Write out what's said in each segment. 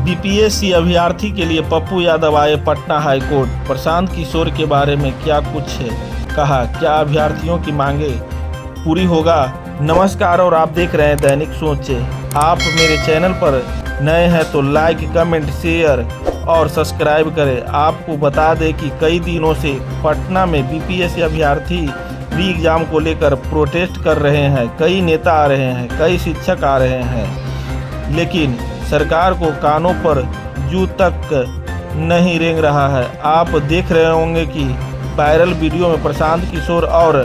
BPSC अभ्यर्थी के लिए पप्पू यादव आए पटना हाईकोर्ट। प्रशांत किशोर के बारे में क्या कुछ कहा, क्या अभ्यर्थियों की मांगे पूरी होगा। नमस्कार और आप देख रहे हैं दैनिक सोच। आप मेरे चैनल पर नए हैं तो लाइक, कमेंट, शेयर और सब्सक्राइब करें। आपको बता दें कि कई दिनों से पटना में बीपीएससी अभ्यर्थी री एग्जाम को लेकर प्रोटेस्ट कर रहे हैं। कई नेता आ रहे हैं, कई शिक्षक आ रहे हैं, लेकिन सरकार को कानों पर जू तक नहीं रेंग रहा है। आप देख रहे होंगे कि वायरल वीडियो में प्रशांत किशोर और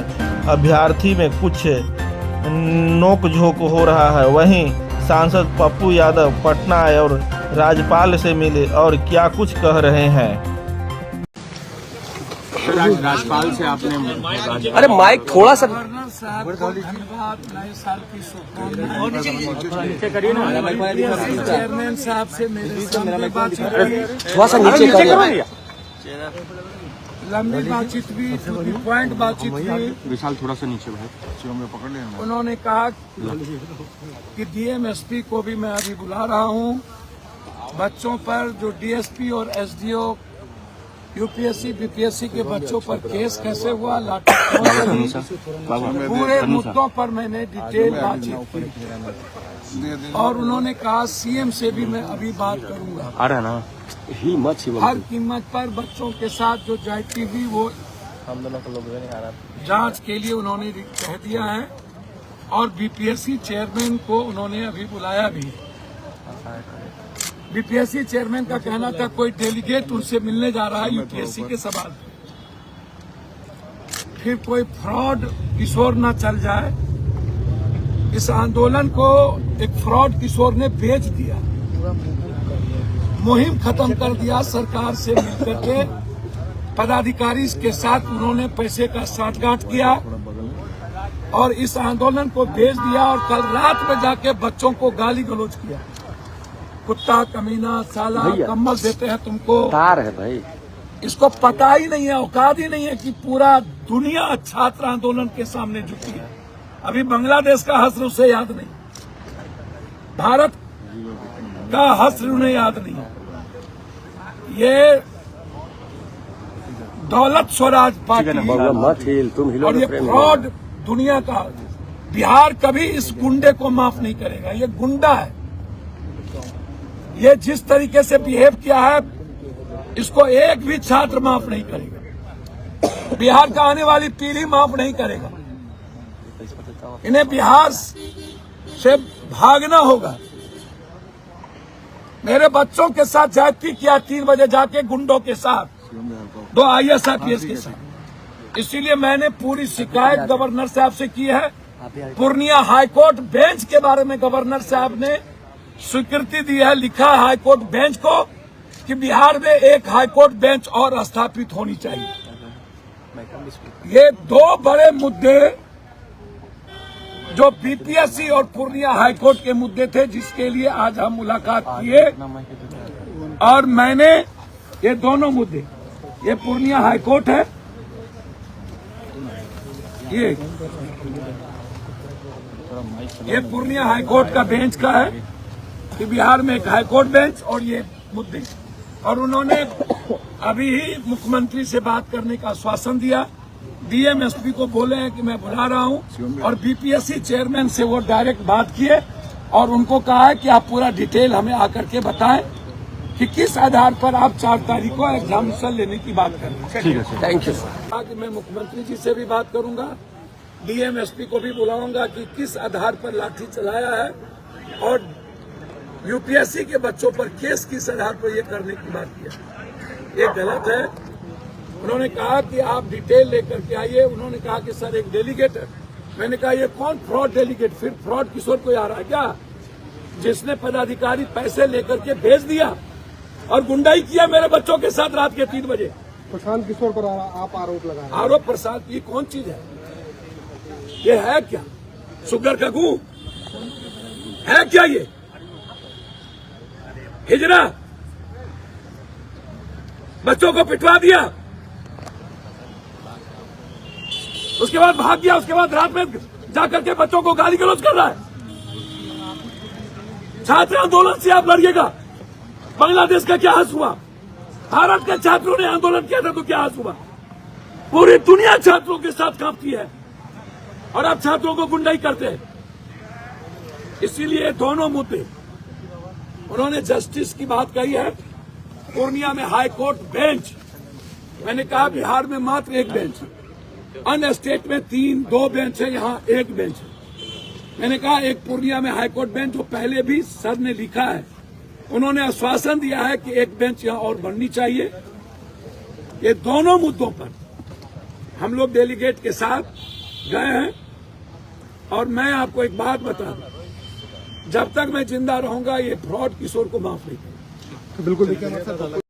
अभ्यर्थी में कुछ नोक-झोंक हो रहा है। वहीं सांसद पप्पू यादव पटना आए और राज्यपाल से मिले और क्या कुछ कह रहे हैं। राज्यपाल से आपने अरे माइक थोड़ा सा गवर्नर साहब को धन्यवाद, नए साल की शुभकामनाएं। चेयरमैन साहब से मेरे सामने बातचीत हुई, थोड़ा सा नीचे कर, लंबी बातचीत हुई, टू द पॉइंट बातचीत हुई। विशाल थोड़ा सा नीचे भाई पकड़ लेना। उन्होंने कहा कि डीएम-एसपी को भी मैं अभी बुला रहा हूं। बच्चों पर जो डीएसपी और एसडीओ यूपीएससी बीपीएससी के बच्चों पर केस कैसे हुआ, पूरे मुद्दों पर मैंने डिटेल बातचीत की और उन्होंने कहा सीएम से भी मैं अभी बात करूंगा। हर कीमत पर बच्चों के साथ जो जायती हुई वो जांच के लिए उन्होंने कह दिया है और बीपीएससी चेयरमैन को उन्होंने अभी बुलाया भी। बीपीएससी चेयरमैन का कहना था कोई डेलीगेट उनसे मिलने जा रहा है यूपीएससी के सवाल पे, फिर कोई फ्रॉड किशोर न चल जाए। इस आंदोलन को एक फ्रॉड किशोर ने बेच दिया, मुहिम खत्म कर दिया। सरकार से मिलकर के पदाधिकारी के साथ उन्होंने पैसे का साठगांठ किया और इस आंदोलन को बेच दिया और कल रात में जाके बच्चों को गाली गलौज किया। कुत्ता, कमीना, साला, कम्बल देते हैं तुमको। तार है भाई, इसको पता ही नहीं है, औकात ही नहीं है कि पूरा दुनिया छात्र आंदोलन के सामने झुकी है। अभी बांग्लादेश का हश्र उसे याद नहीं, भारत का हश्र उन्हें याद नहीं। ये दौलत स्वराज पार्टी और ये फ्रॉड दुनिया का, बिहार कभी इस गुंडे को माफ नहीं करेगा। ये गुंडा है, ये जिस तरीके से बिहेव किया है इसको एक भी छात्र माफ नहीं करेगा। बिहार का आने वाली पीढ़ी माफ नहीं करेगा। इन्हें बिहार से भागना होगा। मेरे बच्चों के साथ जाति किया 3 बजे जाके गुंडों के साथ, 2 IAS IPS के साथ। इसीलिए मैंने पूरी शिकायत गवर्नर साहब से की है। पूर्णिया हाईकोर्ट बेंच के बारे में गवर्नर साहब ने स्वीकृति दी है, लिखा है हाईकोर्ट बेंच को कि बिहार में एक हाईकोर्ट बेंच और स्थापित होनी चाहिए। ये 2 बड़े मुद्दे जो बीपीएससी और पूर्णिया हाईकोर्ट के मुद्दे थे, जिसके लिए आज हम मुलाकात किए और मैंने ये दोनों मुद्दे, ये पूर्णिया हाईकोर्ट है, ये पूर्णिया हाईकोर्ट का बेंच का है कि बिहार में एक हाईकोर्ट बेंच और ये मुद्दे, और उन्होंने अभी ही मुख्यमंत्री से बात करने का आश्वासन दिया। डीएम-एसपी को बोले हैं कि मैं बुला रहा हूं और बीपीएससी चेयरमैन से वो डायरेक्ट बात किए और उनको कहा है कि आप पूरा डिटेल हमें आकर के बताएं कि किस आधार पर आप 4 तारीख को एग्जामिनेशन लेने की बात कर रहे हैं। Thank you. कि मैं मुख्यमंत्री जी से भी बात करूंगा, डीएम-एसपी को भी बुलाऊंगा कि किस आधार पर लाठी चलाया है और यूपीएससी के बच्चों पर केस किस आधार पर ये करने की बात किया। ये गलत है। उन्होंने कहा कि आप डिटेल लेकर के आइए। उन्होंने कहा कि सर एक डेलीगेट है। मैंने कहा ये कौन फ्रॉड डेलीगेट, फिर फ्रॉड किशोर कोई आ रहा है क्या, जिसने पदाधिकारी पैसे लेकर के भेज दिया और गुंडाई किया मेरे बच्चों के साथ रात के 3 बजे। प्रशांत किशोर पर आप आरोप लगा रहे हैं। आरोप प्रशांत, ये कौन चीज है? ये है क्या शुगर का गू है क्या? ये हिजरा बच्चों को पिटवा दिया, उसके बाद भाग गया, उसके बाद रात में जाकर के बच्चों को गाली गलौज कर रहा है। छात्र आंदोलन से आप लड़िएगा, बांग्लादेश का क्या हाल हुआ? भारत के छात्रों ने आंदोलन किया था तो क्या हाल हुआ? पूरी दुनिया छात्रों के साथ कांपती है और आप छात्रों को गुंडाई करते हैं। इसीलिए दोनों मुद्दे, उन्होंने जस्टिस की बात कही है। पूर्णिया में हाई कोर्ट बेंच, मैंने कहा बिहार में मात्र एक बेंच, अन्य स्टेट में 2 बेंच है, यहाँ एक बेंच है। मैंने कहा एक पूर्णिया में हाई कोर्ट बेंच, जो पहले भी सर ने लिखा है, उन्होंने आश्वासन दिया है कि एक बेंच यहाँ और बननी चाहिए। ये दोनों मुद्दों पर हम लोग डेलीगेट के साथ गए हैं। और मैं आपको एक बात बता दूं, जब तक मैं जिंदा रहूंगा ये फ्रॉड किशोर को माफ नहीं करूंगा। बिल्कुल।